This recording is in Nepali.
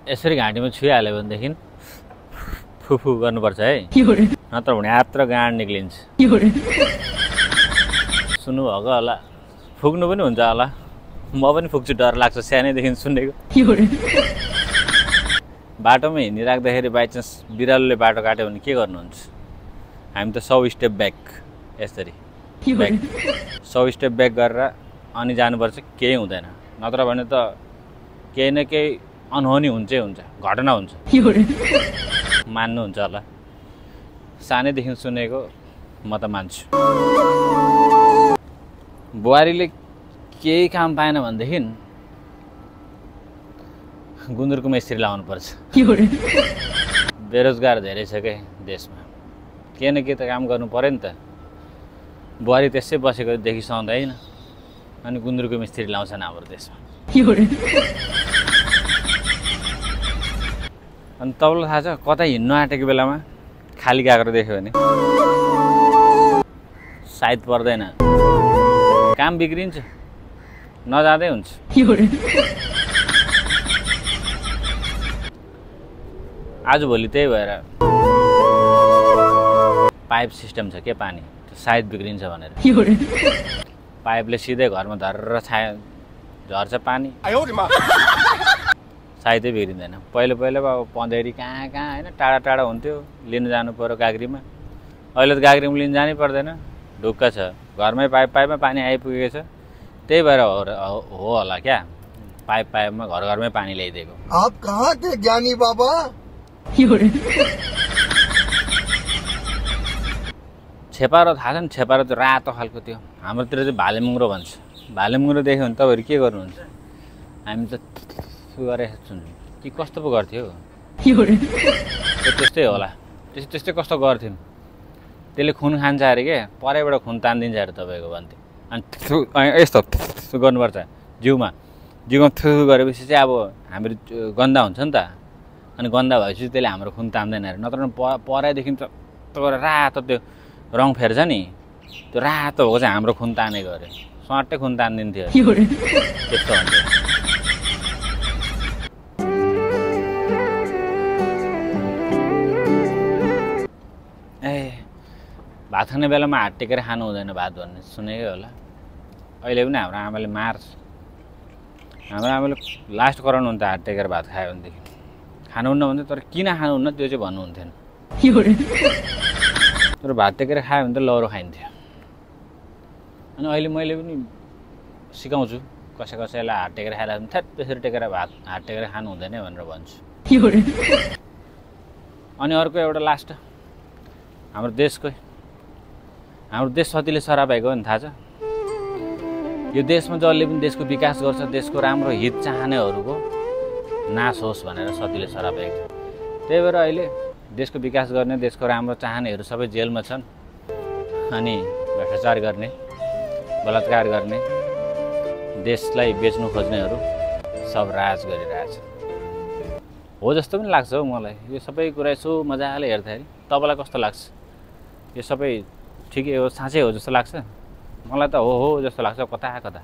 यसरी घाँटीमा छुइहाल्यो भनेदेखि फुफु गर्नुपर्छ है, नत्र भने आत्र गाँड निक्लिन्छ। सुन्नुभएको होला, फुक्नु पनि हुन्छ होला, म पनि फुक्छु, डर लाग्छ सानैदेखि सुनेको। बाटोमा हिँडिराख्दाखेरि बाइचान्स बिरालोले बाटो काट्यो भने के गर्नुहुन्छ? हामी त 100 स्टेप ब्याक, यसरी ब्याक 100 स्टेप ब्याक गरेर अनि जानुपर्छ, केही हुँदैन। नत्र भने त केही न केही अनहोनी हुन्छै हुन्छ, घटना हुन्छ, मान्नुहुन्छ होला। सानैदेखि सुनेको, म त मान्छु। बुहारीले केही काम पाएन भनेदेखि गुन्द्रुकको मिस्त्री लाउनुपर्छ। बेरोजगार धेरै छ क्या देशमा, के न के त काम गर्नु पर्यो नि त। बुहारी त्यसै बसेको देखिसक्दैन, अनि गुन्द्रुकको मिस्त्री लाउँछन् हाम्रो देशमा। अनि तपाईँलाई थाहा छ, कतै हिँड्नु आँटेको बेलामा खाली काँक्रो देख्यो भने सायद पर्दैन, काम बिग्रिन्छ, नजाँदै हुन्छ। आजभोलि त्यही भएर पाइप सिस्टम छ के पानी, त्यो सायद बिग्रिन्छ भनेर पाइपले सिधै घरमा धरेर झर्छ पानी, सायदै बिग्रिँदैन। पहिला अब पँधेरी कहाँ होइन, टाढा टाढा हुन्थ्यो, लिनु जानु पर्यो गाग्रीमा। अहिले त गाग्रीमा लिनु जानै पर्दैन, ढुक्क छ, घरमै पाइपमा पानी आइपुगेको छ। त्यही भएर हो होला क्या, पाइपमा घरमै पानी ल्याइदिएको। आप कहाँ थे ज्ञानी बाबा? छेपारो थाहा छ नि, छेपारो त्यो रातो खालको, त्यो हाम्रोतिर चाहिँ भालेमुङ्रो भन्छ। भालेमुङ्रो देख्यो भने तपाईँहरू के गर्नुहुन्छ? हामी त गरेको सुन्छौँ कि कस्तो पो गर्थ्यो, त्यस्तै होला, त्यस्तै कस्तो गर्थ्यौँ। त्यसले खुन खान्छ अरे के, परैबाट खुन तानिदिन्छ अरे तपाईँको भन्थ्यो। अनि यस्तो गर्नुपर्छ जिउमा थु गरेपछि चाहिँ अब हाम्रो गन्दा हुन्छ नि त, अनि गन्दा भएपछि त्यसले हाम्रो खुन तान्दैन अरे। नत्र पराइदेखि त रातो त्यो रङ फेर्छ नि, त्यो रातो भएको चाहिँ हाम्रो खुन तानेको अरे, स्वाटै खुन तानिदिन्थ्यो त्यस्तो हुन्थ्यो। भात खाने बेलामा हात टेकेर खानु हुँदैन भात भन्ने सुनेकै होला। अहिले पनि हाम्रो आमाले मार्छ, हाम्रो आमाले लास्ट कराउनु हुन्छ हात टेकेर भात खायो भनेदेखि। खानुहुन्न भने तर किन खानुहुन्न त्यो चाहिँ भन्नुहुन्थेन, तर भात टेकेर खायो भने त लौरो खाइन्थ्यो। अनि अहिले मैले पनि सिकाउँछु कसैलाई हात टेकेर खाइरहेको भने थ्याट त्यसरी टेकेर हात टेकेर खानु हुँदैन भनेर भन्छु। अनि अर्को एउटा लास्ट, हाम्रो देश कतिले सराप भएको हो नि थाहा छ? यो देशमा जसले पनि देशको विकास गर्छ, देशको राम्रो हित चाहनेहरूको नाश होस् भनेर सतीले सराप भएको थियो। त्यही भएर अहिले देशको विकास गर्ने, देशको राम्रो चाहनेहरू सबै जेलमा छन्, अनि भ्रष्टाचार गर्ने, बलात्कार गर्ने, देशलाई बेच्नु खोज्नेहरू सब राज गरिरहेछ। हो जस्तो पनि लाग्छ हौ मलाई, यो सबै कुरा यसो मजाले हेर्दाखेरि। तपाईँलाई कस्तो लाग्छ? यो सबै ठिकै हो, साँच्चै हो जस्तो लाग्छ? मलाई त हो जस्तो लाग्छ, कता